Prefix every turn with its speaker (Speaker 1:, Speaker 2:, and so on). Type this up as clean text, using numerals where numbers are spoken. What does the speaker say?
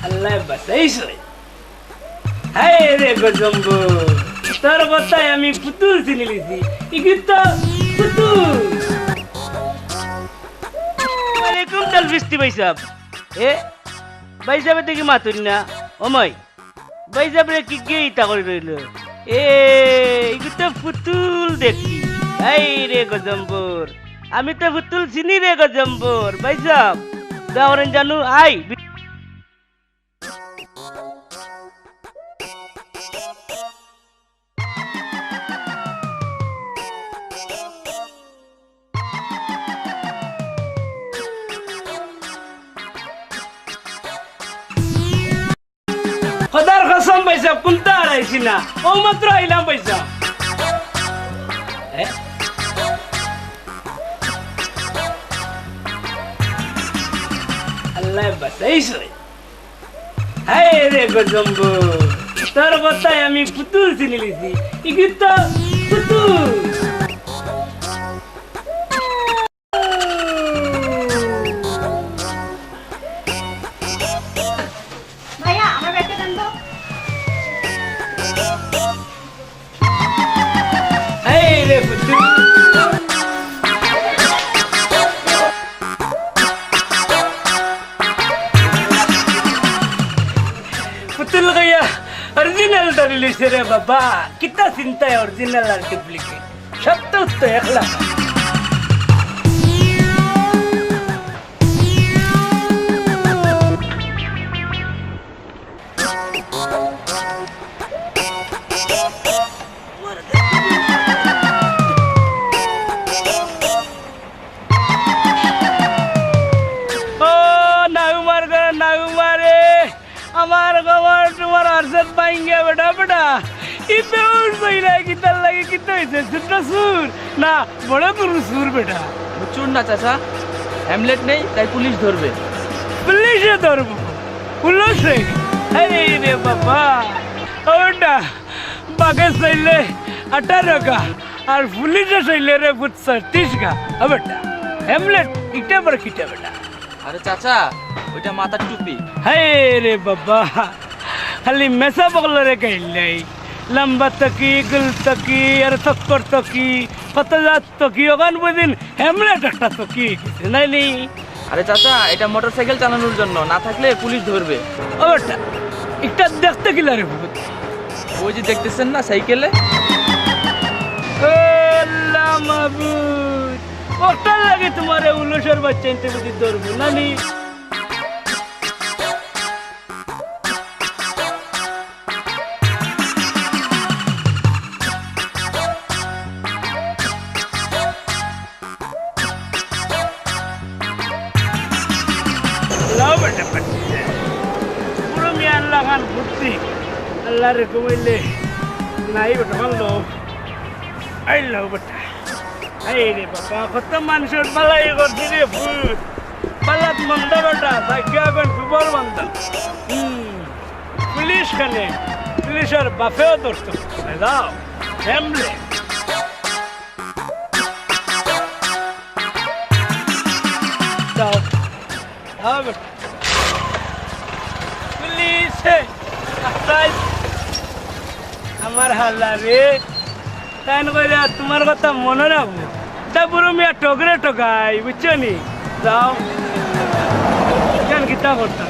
Speaker 1: আল্লাহ বাঁচাইছে। হায় রে গজম্বু, তোর কথায় আমি পুতুল চিনি লিছি। ইগি তো পুতুল। ওয়ালাইকুম তাল বৃষ্টি ভাই সাহেব। এ ভাই সাহেবের দেখি মাতুন না। ওমাই ভাই সাহেবরে কি কে ইতা করে রইল? ইগি তো পুতুল দেখি। হায় রে গজম্বুর, আমি তো পুতুল চিনি রে গজম্বুর। ভাই সাহেব গাওরেন জানু আই। খোদার কসম পয়সা কোনটা হারাইছি না, ও মাত্র আইলাম পয়সা। আল্লাহ বাঁচাইছে। হায় রে গজম্বু, তোর কথায় আমি পুতুল চিনি লিছি। ইগি তো পুতুল।
Speaker 2: ভাইয়া আমার ব্যাগটা দেন তো।
Speaker 1: হায় রে পুতুল। পুতুল গাইয়া অরিজিনাল ধরে লইছে রে বাবা। কিতা চিন্তায় অরিজিনাল আর ডুপ্লিকেট সব তো একলা। আমার খবর তোমার আরসাদ পাইঙ্গে বেটা বেটা ইতে উড়ছইলা কিতার লাগে কিতা হইছে? ছোট্ট সুর না বড় গরু সুর বেটা?
Speaker 3: চুর না চাচা, হ্যামলেট নেই তাই পুলিশ ধরবে।
Speaker 1: পুলিশে ধরবো? পুলিশে? আরে রে বাবা, ওটা বাঘে চাইলে 18 গা আর পুলিশে চাইলে রে 36 গা। বেটা হ্যামলেট ইটা পর কিটা বেটা?
Speaker 3: আরে চাচা ওইটা মাথার টুপি।
Speaker 1: হায় রে বাবা, খালি মেসা বগল রে গাইলাই। লম্বা তকি, গুল তকি, আর তক্কর তকি, কতজাত তকি, ওখান বুঝিন হ্যামলেট একটা তকি নাই নি।
Speaker 3: আরে চাচা এটা মোটরসাইকেল চালানোর জন্য, না থাকলে পুলিশ ধরবে।
Speaker 1: ওটা একটা দেখতে গেলা রে ভূত।
Speaker 3: ওই যে দেখতেছেন না সাইকেলে।
Speaker 1: আল্লাহ মাবুদ, ওটা লাগে তোমার উলসের বাচ্চা ইনতে বুঝি ধরবো নানি। পুরো মিয়া আল্লাহ খান ভর্তি। আল্লাহ রে কমাইলে নাই বেটা ভালো আইল বেটা। এই রে বাবা, কত মানুষের পালাই করছি রে ভূত। পালাত মন্দ বেটা, ভাগ্য এখন সুবর মন্দ। পুলিশ খানে, পুলিশের বাপেও ধরতো যাও ফ্যামিলি। যাও যাও বেটা। পুলিশে আমার হাল্লা রে তাই কইরা তোমার কথা মনে রাখবো। তা পুরো মিয়া টকরে টকাই বুঝছো নি? যাও কেন কিতা করতাম।